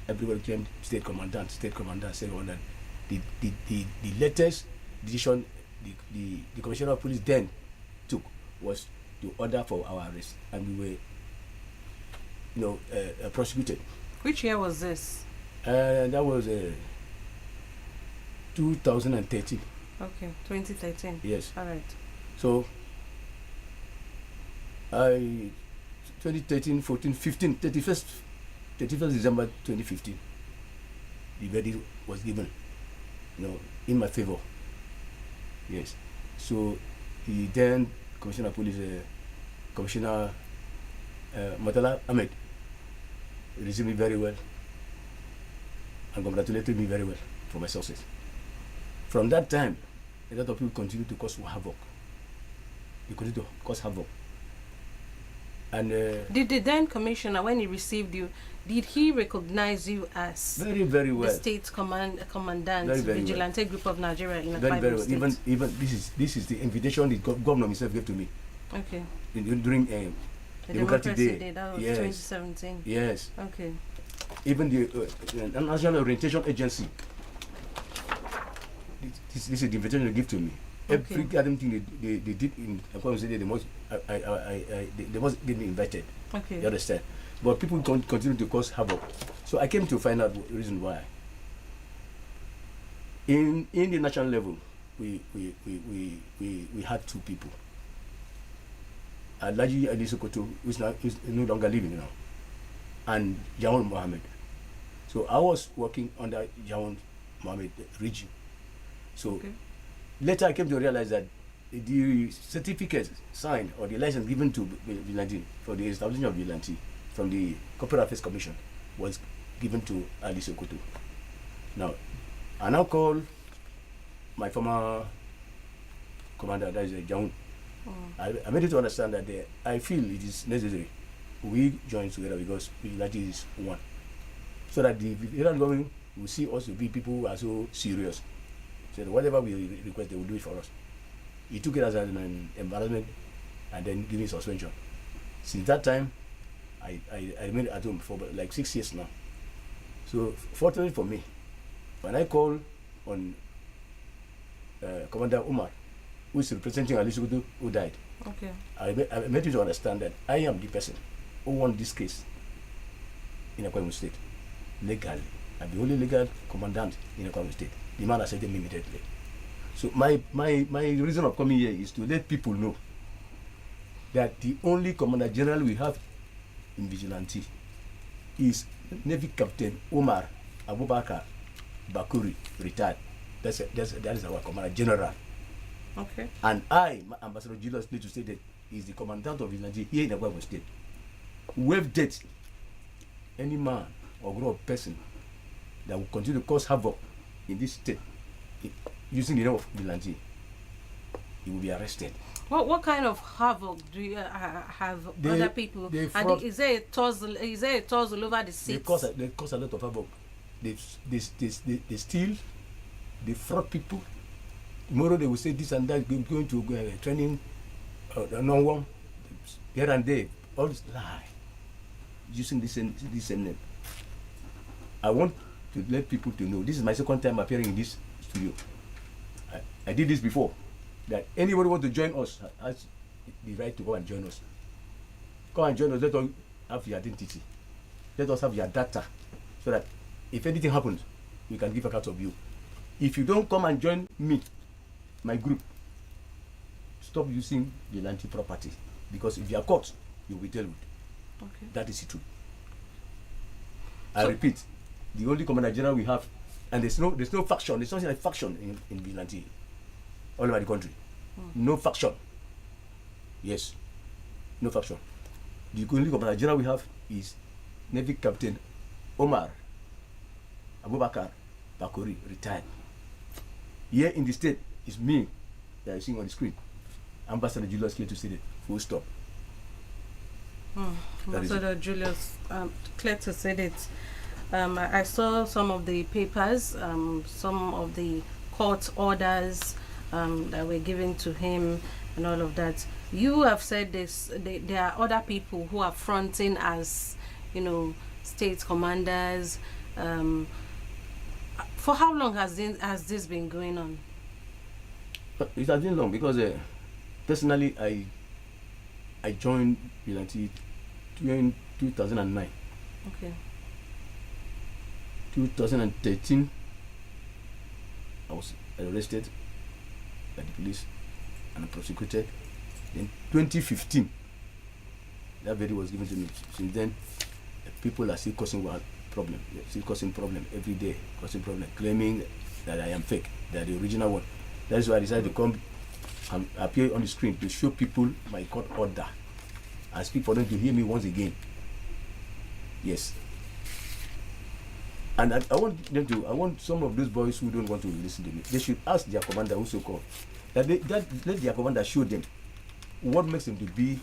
everybody claimed state commandant, state commandant, state commandant. The latest decision the commissioner of police then took was to order for our arrest, and we were, prosecuted. Which year was this? That was 2013. Okay, 2013. Yes. All right. So, 2013, 14, 15, 31st December 2015, the verdict was given, in my favor. Yes. So, the then Commissioner of Police, Commissioner Matala Ahmed, received me very well and congratulated me very well for my success. From that time, a lot of people continue to cause havoc. They continue to cause havoc. And did the then commissioner, when he received you, did he recognize you as very, very well the state commandant, very, very vigilante group of Nigeria in very, very Akwa Ibom well. State? Even this is the invitation the governor himself gave to me. Okay. During The Democratic Day. That was Yes. 2017. Yes. Okay. Even the National Orientation Agency. This is the invitation they give to me. Okay. Every goddamn thing they did in Akwa Ibom State, they must get me invited. Okay. You understand? But people continue to cause havoc. So I came to find out the reason why. In the national level, we had two people. Alhaji Ali Sokoto, who is no longer living now, and Jawan Mohammed. So I was working under Jawan Mohammed regime. So Okay. later I came to realize that the certificate signed or the license given to Vigilante for the establishment of Vigilante from the Corporate Affairs Commission was given to Ali Sokoto. Now, I now call my former commander, that is Jaun. I made it to understand that I feel it is necessary we join together because Vigilante is one. So that the federal government will see us to be people who are so serious. So that whatever we request, they will do it for us. He took it as an embarrassment and then gave me suspension. Since that time, I remained at home for like 6 years now. So fortunately for me, when I call on Commander Umar, who is representing Ali Sokoto, who died, Okay. I made you to understand that I am the person who won this case in Akwa Ibom State legally. I'm the only legal commandant in Akwa Ibom State. The man accepted me immediately. So my reason of coming here is to let people know that the only Commander General we have in Vigilante is Navy Captain Omar Abubakar Bakuri, retired. That is our Commander General. Okay. And I, Ambassador Julius, need to say that he is the commandant of Vigilante here in Akwa Ibom State. Whoever dead, any man or group of person that will continue to cause havoc in this state using the name of Vigilante, he will be arrested. What kind of havoc do you have other people? And is there a toss all over the seats? They cause a lot of havoc. They steal, they fraud people. Tomorrow they will say this and that, going to training, no one, here and there, all this lie, using this same name. I want to let people to know, this is my second time appearing in this studio. I did this before, that anybody want to join us has the right to go and join us. Come and join us, let us have your identity. Let us have your data, so that if anything happens, we can give account of you. If you don't come and join me, my group, stop using Vigilante property, because if you are caught, you will be dealt with. Okay. That is the truth. I repeat, the only Commander General we have, and there's no faction. There's nothing like faction in Vigilante all over the country. No faction. Yes, no faction. The only Commander General we have is Navy Captain Omar Abubakar Bakori, retired. Here in the state is me that you're seeing on the screen. Ambassador Julius here to say that. Full stop. Ambassador Julius, clear to say that. I saw some of the papers, some of the court orders that were given to him and all of that. You have said this, there are other people who are fronting as, state commanders, For how long has this been going on? It has been long because personally I joined Vigilante in 2009. Okay. 2013 I was arrested by the police and prosecuted. Then 2015 that verdict was given to me. Since then people are still causing one problem. They're still causing problem every day, causing problem, claiming that I am fake, that the original one. That is why I decided to come and appear on the screen to show people my court order and speak for them to hear me once again. Yes. And I want some of those boys who don't want to listen to me, they should ask their commander, who's so called, that let their commander show them what makes them to be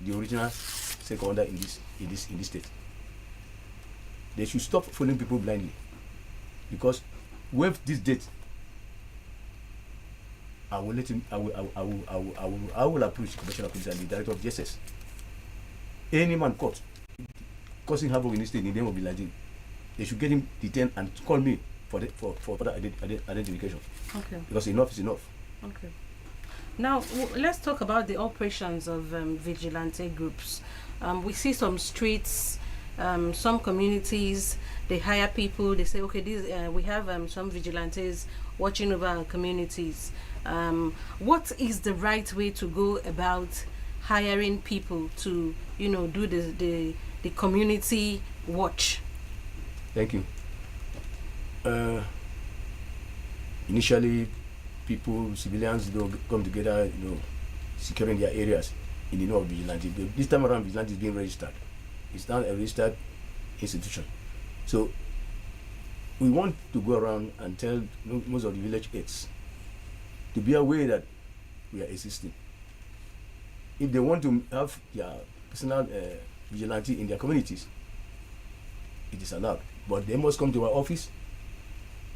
the original second commander in this state. They should stop following people blindly, because with this date, I will approach Commissioner of Police and the Director of Justice. Any man caught causing havoc in this state in the name of Vigilante, they should get him detained and call me for further identification. Okay. Because enough is enough. Okay. Now let's talk about the operations of vigilante groups. We see some streets, some communities. They hire people. They say, okay, we have some vigilantes watching over our communities. What is the right way to go about hiring people to, do the community watch? Thank you. Initially, civilians, come together, securing their areas in the name of Vigilante. This time around, Vigilante is being registered. It's now a registered institution. So we want to go around and tell most of the village aides to be aware that we are existing. If they want to have their personal vigilante in their communities, it is allowed. But they must come to our office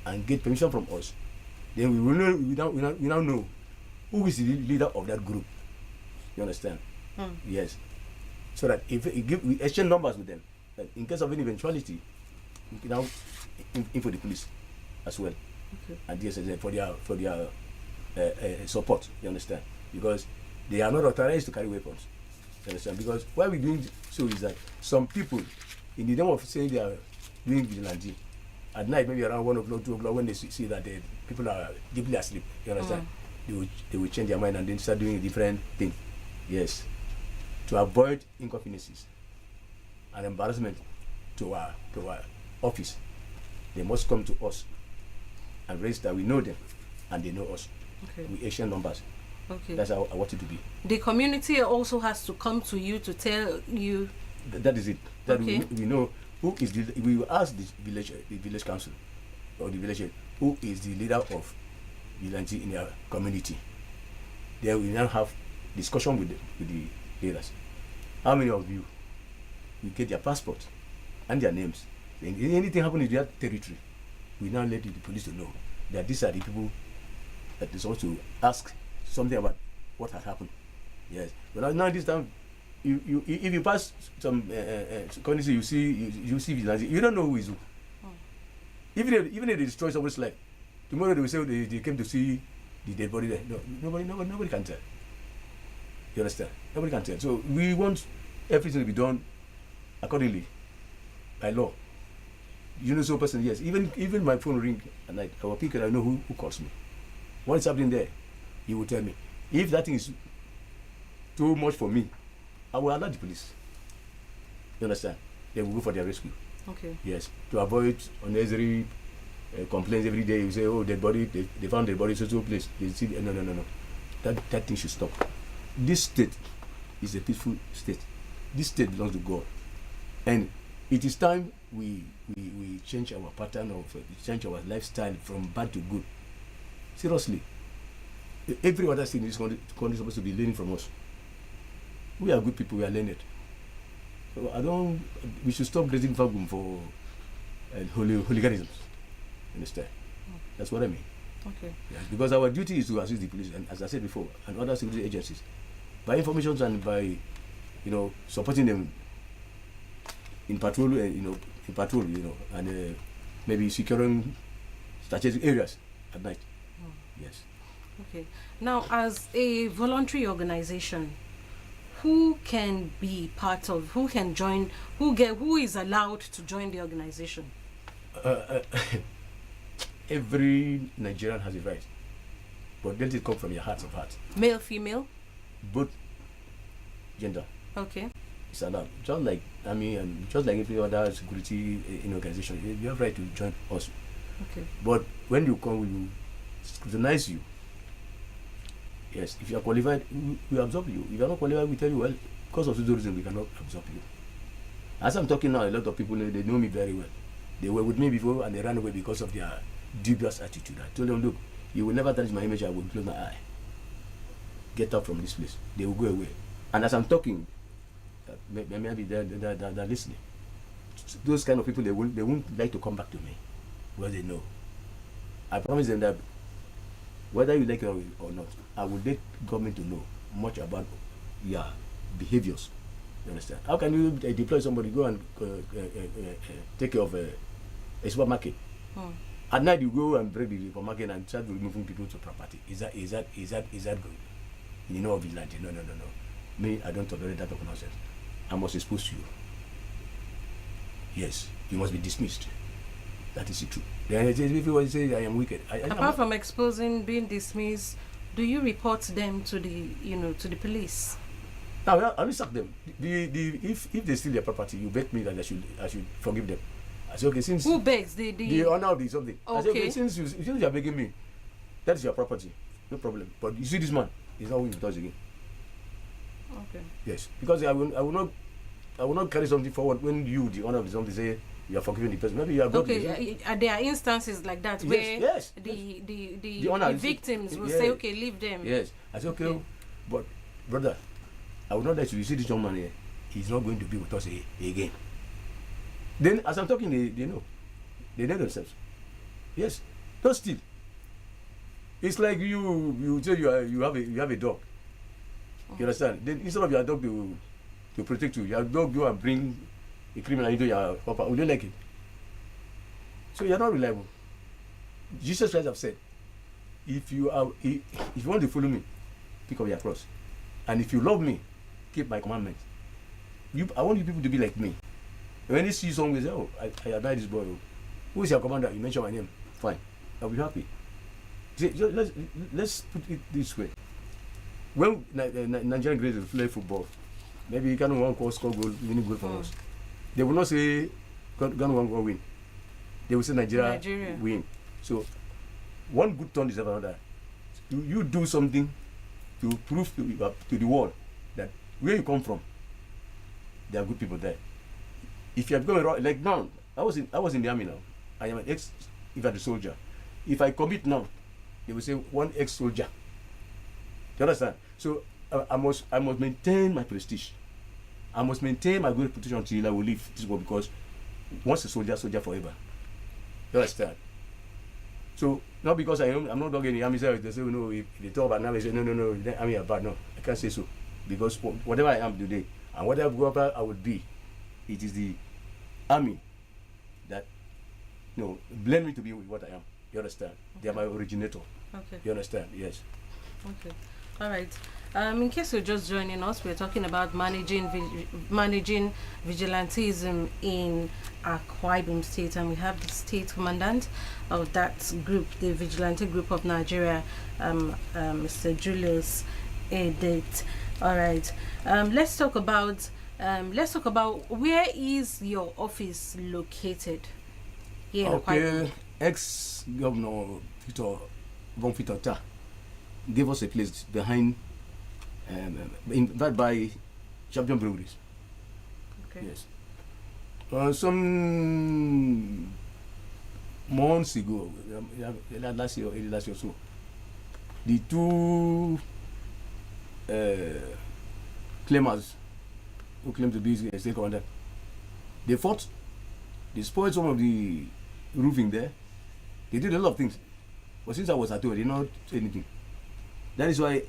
and get permission from us. Then we will know, we now know who is the leader of that group. You understand? Yes. So that if we exchange numbers with them, that in case of any eventuality, we can now info the police as well. Okay. And DSS for their support. You understand? Because they are not authorized to carry weapons. You understand? Because why we're doing so is that some people, in the name of saying they are doing vigilante, at night, maybe around 1 o'clock, 2 o'clock, when they see that the people are deeply asleep, you understand? They will change their mind and then start doing a different thing. Yes. To avoid inconveniences and embarrassment to our office, they must come to us and register. We know them and they know us. Okay. We exchange numbers. Okay. That's how I want it to be. The community also has to come to you to tell you. That is it. That Okay. we know who is we will ask the village council or the village head, who is the leader of vigilante in their community. Then we now have discussion with the leaders. How many of you will get their passport and their names? Then anything happen in their territory, we now let the police to know that these are the people that is supposed to ask something about what had happened. Yes. But now this time, if you pass some community, you see vigilante, you don't know who is who. Even if they destroy someone's life, tomorrow they will say they came to see the dead body there. No, nobody can tell. You understand? Nobody can tell. So we want everything to be done accordingly by law. You know, so person, yes. Even my phone ring at night, I will pick and I know who calls me. What's happening there? He will tell me. If that thing is too much for me, I will alert the police. You understand? They will go for their rescue. Okay. Yes. To avoid unnecessary complaints every day. You say, oh, dead body, they found dead body so place. They see, no. That thing should stop. This state is a peaceful state. This state belongs to God. And it is time we change our pattern of change our lifestyle from bad to good. Seriously. Every other state in this country is supposed to be learning from us. We are good people, we are learned. So we should stop raising Fagum for hooliganism. Understand? That's what I mean. Okay. Yes, because our duty is to assist the police, and as I said before, and other security agencies, by information and by, supporting them in patrol, and maybe securing strategic areas at night. Yes. Okay. Now, as a voluntary organization, who can be part of? Who can join? Who is allowed to join the organization? Every Nigerian has a right, but let it come from your heart of hearts. Male, female. Both gender. Okay. It's allowed. Just like just like every other security in organization, you have right to join us. Okay. But when you come, we will scrutinize you. Yes, if you are qualified, we absorb you. If you are not qualified, we tell you, well, because of this reason, we cannot absorb you. As I'm talking now, a lot of people, they know me very well. They were with me before and they ran away because of their dubious attitude. I told them, look, you will never tarnish my image, I will close my eye. Get out from this place. They will go away. And as I'm talking, maybe they're listening. Those kind of people, they won't like to come back to me because they know. I promise them that whether you like it or not, I will let government to know much about your behaviors. You understand? How can you deploy somebody, go and take care of a supermarket? At night you go and break the supermarket and start removing people to property. Is that good? You know, vigilante? No. Me, I don't tolerate that type of nonsense. I must expose you. Yes, you must be dismissed. That is the truth. Then if you say I am wicked, apart from exposing, being dismissed, do you report them to the to the police? Now I will sack them. If they steal their property, you beg me that I should forgive them. I say, okay, since who begs the honor of the something. Okay. I say, okay, since you are begging me, that is your property, no problem. But you see this man, he's not going to touch again. Okay. Yes, because I will not carry something forward when you, the owner of the something, say you are forgiving the person. Maybe you are God. Okay, there are instances like that where the owner, the victims will say, okay, leave them. Yes, I say, okay, but brother, I will not let you see this young man here. He's not going to be with us again. Then, as I'm talking, they know. They know themselves. Yes, don't steal. It's like you say you have a dog. You understand? Then instead of your dog to protect you, your dog go and bring a criminal into your property. Would you like it? So you're not reliable. Jesus Christ have said, if you want to follow me, pick up your cross, and if you love me, keep my commandments. I want you people to be like me. When you see someone say, oh, I admire this boy. Who is your commander? You mention my name. Fine. I'll be happy. See, let's put it this way. When Nigerian girls play football, maybe you can one score goal, winning goal for us. They will not say Ghana one goal win. They will say Nigeria win. So one good turn is another. You do something to prove to the world that where you come from, there are good people there. If you are going wrong, like now, I was in the army now. I am an ex-infantry soldier. If I commit now, they will say one ex-soldier. Do you understand? So I must maintain my prestige. I must maintain my good reputation until I will leave this world, because once a soldier forever. You understand? So not because I'm not doing the army. They say no. If they talk about now, they say no. The army are bad. No, I can't say so, because whatever I am today and whatever I would be, it is the army that blame me to be with what I am. You understand? Okay. They are my originator. Okay. You understand? Yes. Okay. All right. In case you're just joining us, we're talking about managing vigilantism in Akwa Ibom State, and we have the state commandant of that group, the Vigilante Group of Nigeria, Mr. Julius Edet. All right. Let's talk about where is your office located here in Akwa Ibom? Ex-Governor Peter Bonfitota gave us a place behind, by Champion Breweries. Okay. Yes. Some months ago, last year or so, the two claimers who claim to be a state commander, they fought. They spoiled some of the roofing there. They did a lot of things. But since I was at home, they did not say anything. That is why,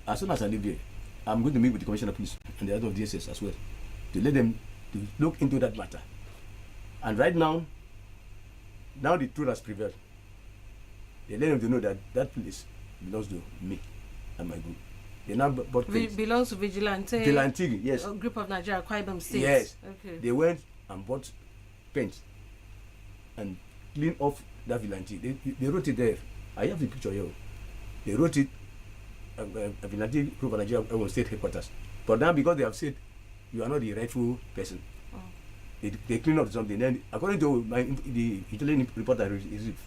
as soon as I leave here, I'm going to meet with the Commissioner of Police and the head of DSS as well, to let them to look into that matter. And right now, Now the truth has prevailed. They let them to know that that place belongs to me and my group. They now bought cranes. Belongs to Vigilante. Vigilante, yes. A group of Nigeria, Akwa Ibom State. Yes. Okay. They went and bought paint and cleaned off that Vigilante. They wrote it there. I have the picture here. They wrote it, Vigilante Group of Nigeria, Akwa Ibom State headquarters. But now because they have said you are not the rightful person, they clean up something. Then according to the Italian report I received,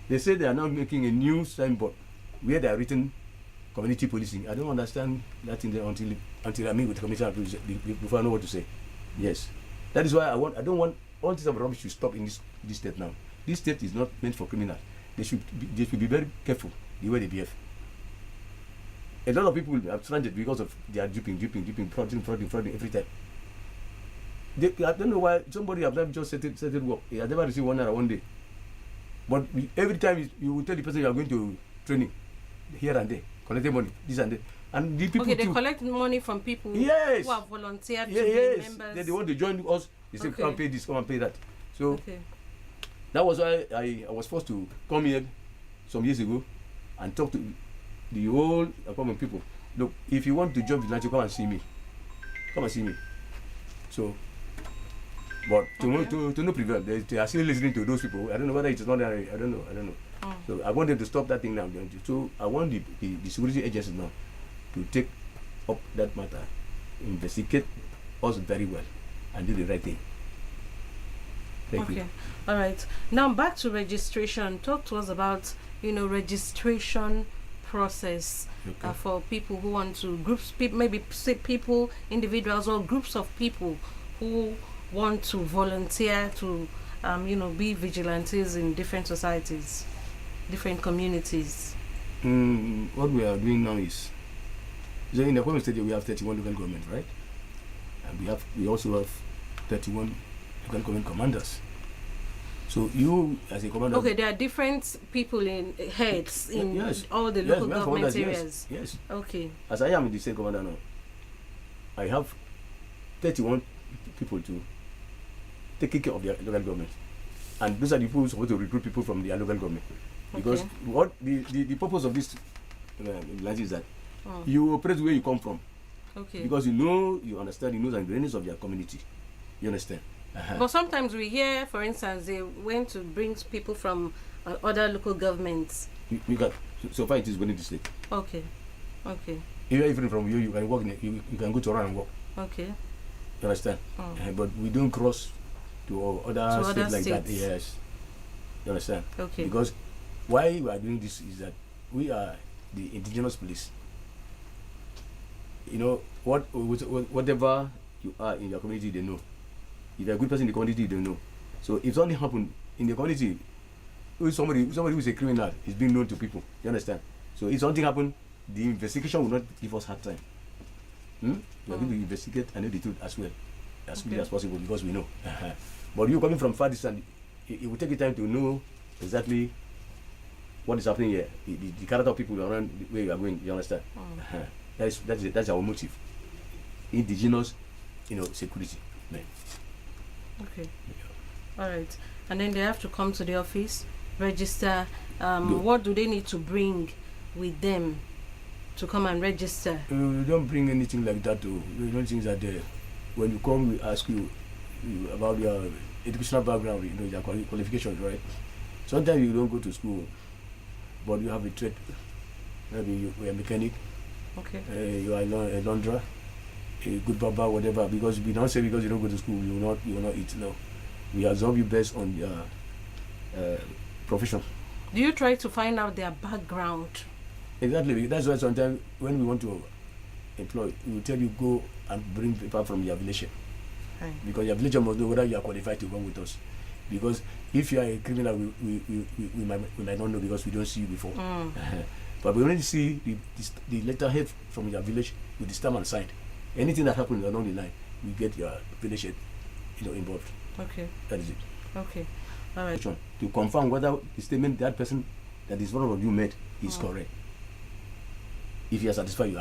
they say they are now making a new signboard where they are written community policing. I don't understand that thing there until I meet with the commissioner before I know what to say. Yes, that is why I don't want all this rubbish to stop in this state now. This state is not meant for criminals. They should be very careful the way they behave. A lot of people are stranded because of their duping, frauding every time. I don't know why somebody have not just started work. He has never received 1 naira one day. But every time you will tell the person you are going to training here and there, collecting money, this and that. And the people okay, they collect money from people who have volunteered to be members. They want to join us. They say, come and pay this, come and pay that. So that was why I was forced to come here some years ago and talk to the whole common people. Look, if you want to join Vigilante, come and see me. Come and see me. So, but to no prevail, they are still listening to those people. I don't know whether it's not. I don't know. So I want them to stop that thing now. So I want the security agencies now to take up that matter, investigate us very well, and do the right thing. Thank you. All right. Now back to registration. Talk to us about registration process for people who want to maybe say people, individuals, or groups of people who want to volunteer to be vigilantes in different societies, different communities. What we are doing now is in the Akwa Ibom State we have 31 local government, right? And we also have 31 local government commanders. So you as a commander, there are different people in heads in all the local government areas. Yes. Okay. As I am the state commander now, I have 31 people to take care of their local government, and those are the people who are supposed to recruit people from their local government. Because what the purpose of this is that you operate where you come from. Okay. Because you understand the news and greatness of your community. You understand? But sometimes we hear, for instance, they went to bring people from other local governments. So far it is within the state. Okay. Even from you can work you can go to run and work. Okay. You understand? But we don't cross to other states like that. Yes. You understand? Okay. Because why we are doing this is that we are the indigenous police. Whatever you are in your community, they know. If you're a good person in the community, they know. So if something happened in the community, somebody who is a criminal is being known to people. You understand? So if something happened, the investigation will not give us hard time. We are going to investigate and know the truth as well, as quickly as possible, because we know. But you coming from far distance, it will take you time to know exactly what is happening here, the character of people around where you are going. You understand? That's our motive. Indigenous, security. Okay. All right. And then they have to come to the office, register. What do they need to bring with them to come and register? We don't bring anything like that. We don't think that when you come, we ask you about your educational background, your qualifications, right? Sometimes you don't go to school, but you have a trade. Maybe you are a mechanic. Okay. You are a launderer, a good barber, whatever. Because we don't say because you don't go to school, you will not eat. No, we absorb you based on your profession. Do you try to find out their background? Exactly. That's why sometimes when we want to employ, we will tell you go and bring people from your village. Right. Because your village must know whether you are qualified to come with us. Because if you are a criminal, we might not know because we don't see you before. But we only see the letterhead from your village with the stamp and sign. Anything that happens along the line, we get your village head, involved. Okay. That is it. Okay. All right. To confirm whether the statement that person that is one of you made is correct. If you are satisfied,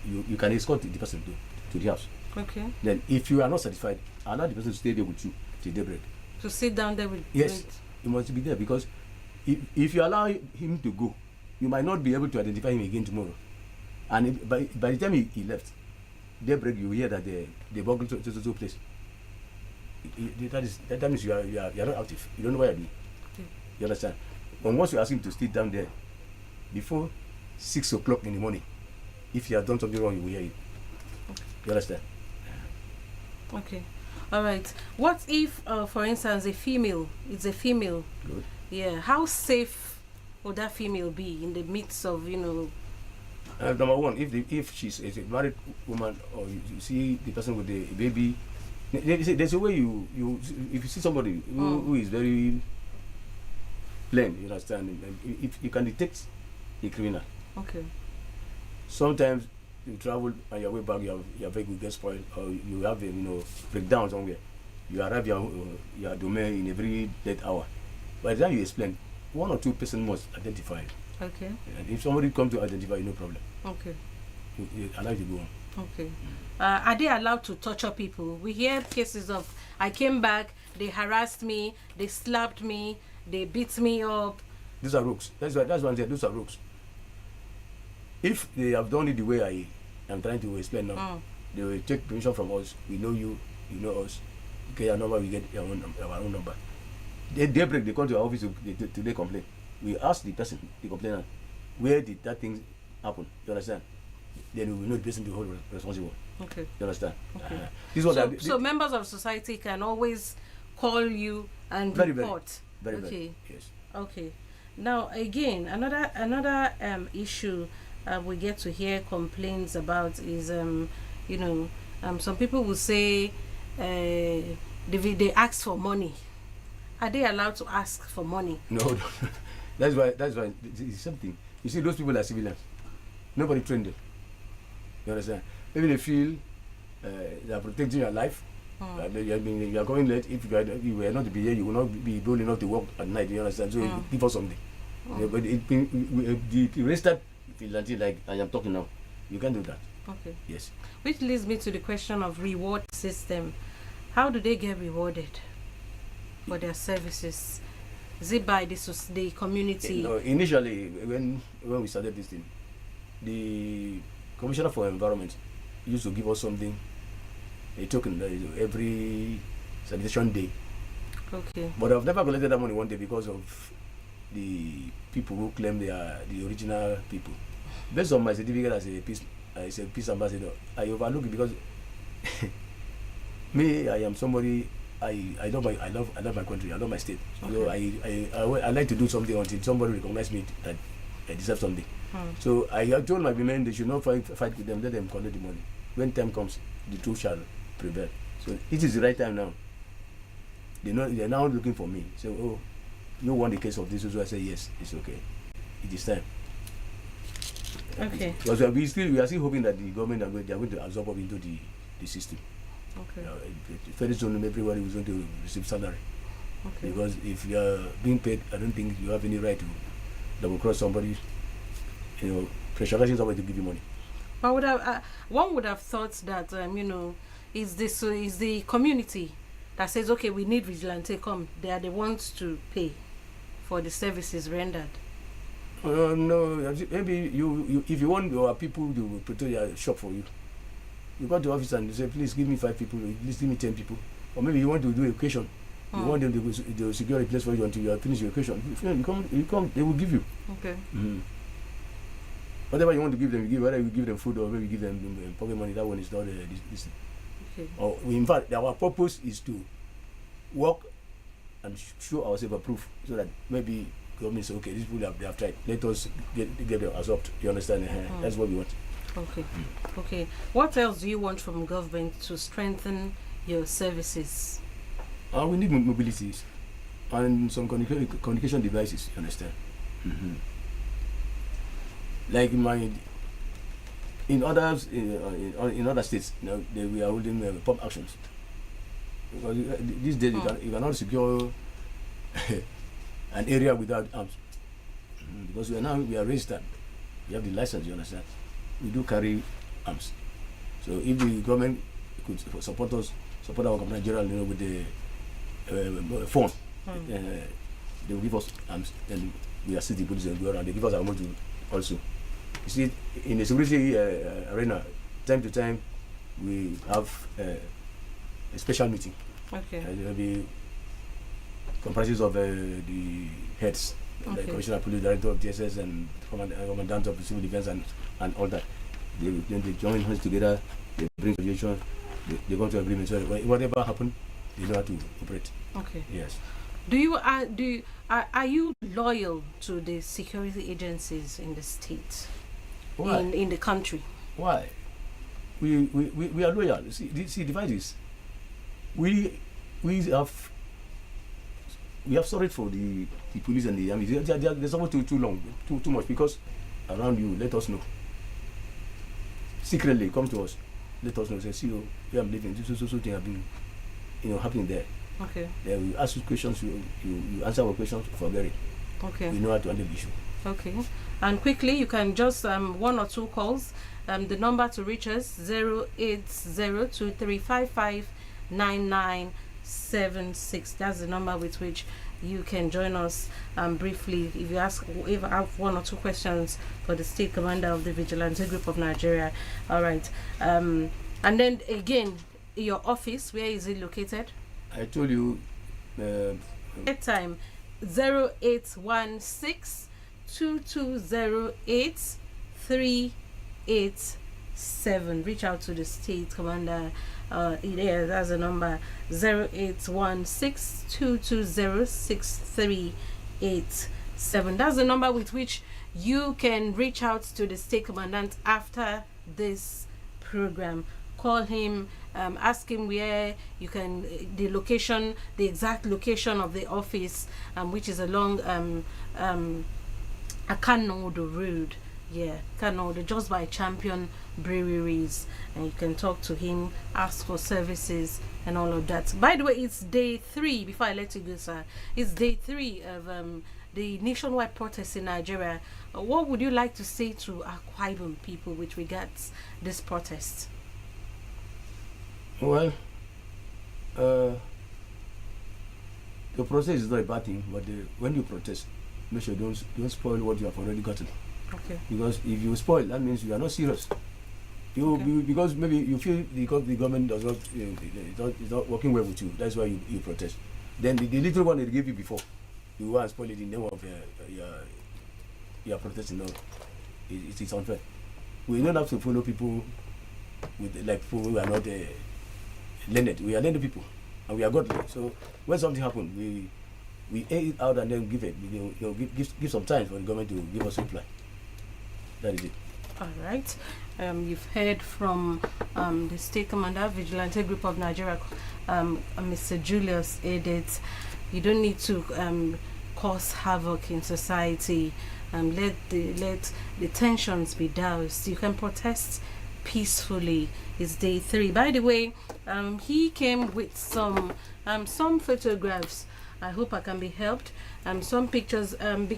you can escort the person to the house. Okay. Then, if you are not satisfied, allow the person to stay there with you till daybreak. To sit down there with. Yes. he must be there, because if you allow him to go, you might not be able to identify him again tomorrow. And by the time he left, daybreak, you hear that they burgled to place. That means you are not active. You don't know what you're doing. You understand? But once you ask him to stay down there before 6 o'clock in the morning, if you have done something wrong, you will hear it. You understand? Okay. All right. What if, for instance, it's a female? Good. Yeah. How safe would that female be in the midst of, Number one, if she's a married woman, or you see the person with the baby, there's a way you if you see somebody who is very plain, you understand, and if you can detect a criminal. Okay. Sometimes you travel on your way back, your vehicle gets spoiled, or you have a breakdown somewhere. You arrive your domain in a very late hour. By the time you explain, one or two persons must identify it. Okay. And if somebody comes to identify, no problem. Okay. You allow you to go on. Okay. Are they allowed to torture people? We hear cases of, I came back, they harassed me, they slapped me, they beat me up. These are rogues. That's what I'm saying. Those are rogues. If they have done it the way I am trying to explain now, they will take permission from us. We know you, you know us. Okay, your number, we get our own number. Daybreak, they come to our office to they complain. We ask the person, the complainant, where did that thing happen? You understand? Then we will know the person to hold responsible. Okay. You understand? Okay. This is what so members of society can always call you and report. Very, yes. Okay. Now again, another issue we get to hear complaints about is some people will say they ask for money. Are they allowed to ask for money? No. That's why it's something. You see, those people are civilians. Nobody trained them. You understand? Maybe they feel they are protecting your life. You are going late. If you were not to be here, you will not be bold enough to work at night. You understand? So give us something. But the registered vigilante, like I am talking now, you can't do that. Okay. Yes. Which leads me to the question of reward system. How do they get rewarded for their services? Is it by the community? No, initially, when we started this thing, the Commissioner for Environment used to give us something, a token every sanitation day. Okay. But I've never collected that money one day because of the people who claim they are the original people. Based on my certificate as a peace ambassador, I overlook it because me, I am somebody. I love my country. I love my state. Okay. So I like to do something until somebody recognizes me that I deserve something. So I told my women they should not fight with them. Let them collect the money. When time comes, the truth shall prevail. So it is the right time now. They're now looking for me. So, oh, you want the case of this? So I say yes, it's okay. It is time. Okay. Because we are still hoping that the government they are going to absorb up into the system. Okay. Very soon everybody is going to receive salary. Okay. Because if you are being paid, I don't think you have any right to double cross somebody, pressurizing somebody to give you money. One would have thought that is the community that says, okay, we need vigilante, come. They are the ones to pay for the services rendered. No, maybe you if you want your people to protect your shop for you, you go to the office and you say, please give me 5 people, please give me 10 people. Or maybe you want to do education. You want them to secure a place for you until you have finished your education. If you come, they will give you. Okay. Mm-hmm. Whatever you want to give them, you give. Whether you give them food or maybe you give them pocket money, that one is not this. Okay. Or in fact, our purpose is to work and show ourselves a proof so that maybe government say, okay, these people they have tried. Let us get them absorbed. You understand? That's what we want. Okay. Okay. What else do you want from government to strengthen your services? We need mobilities and some communication devices. You understand? Mm-hmm. Like in other states, we are holding pump actions. Because these days you cannot secure an area without arms. Because we are registered. We have the license. You understand? We do carry arms. So if the government could support our company general, with the phone, they will give us and we assist the police and go around. They give us our module also. You see, in the security arena, time to time, we have a special meeting. Okay. There will be comprises of the heads, the Commissioner of Police, Director of DSS, and Commandant of Civil Defense, and all that. Then they join hands together, they bring solution, they go to agreement. So whatever happens, they know how to operate. Okay. Yes. Are you loyal to the security agencies in the state? Why? In the country? Why? We are loyal. See, the divide is we have sorry for the police and the army. They're somewhat too long, too much, because around you, let us know. Secretly, come to us, let us know. Say, see, where I'm living, this thing have been, happening there. Okay. Then we ask you questions, you answer our questions, forget it. Okay. We know how to handle the issue. Okay. And quickly, you can just one or two calls. The number to reach us 08023559976. That's the number with which you can join us briefly if you have one or two questions for the State Commander of the Vigilante Group of Nigeria. All right. And then again, your office, where is it located? I told you. Time 0816 2208 387. Reach out to the State Commander. That's the number 0816 220 6387. That's the number with which you can reach out to the State Commandant after this program. Call him, ask him where you can, the exact location of the office, which is along Akanodo Road. Yeah, Akanodo, just by Champion Breweries, and you can talk to him, ask for services and all of that. By the way, it's day 3. Before I let you go, sir, it's day 3 of the nationwide protest in Nigeria. What would you like to say to Akwa Ibom people with regards this protest? Well, the process is not a bad thing, but when you protest, make sure you don't spoil what you have already gotten. Okay. Because if you spoil, that means you are not serious. Because maybe you feel because the government does not, is not working well with you. That's why you protest. Then the little one they gave you before, you want to spoil it in the name of your protesting. No, it's unfair. We don't have to follow people with people who are not learned. We are learned people, and we are godly. So when something happens, we air it out and then give it. Give some time for the government to give us a reply. That is it. All right. You've heard from the State Commander, Vigilante Group of Nigeria, Mr. Julius Edet. You don't need to cause havoc in society. Let the tensions be doused. You can protest peacefully. It's day 3. By the way, he came with some photographs. I hope I can be helped. Some pictures. He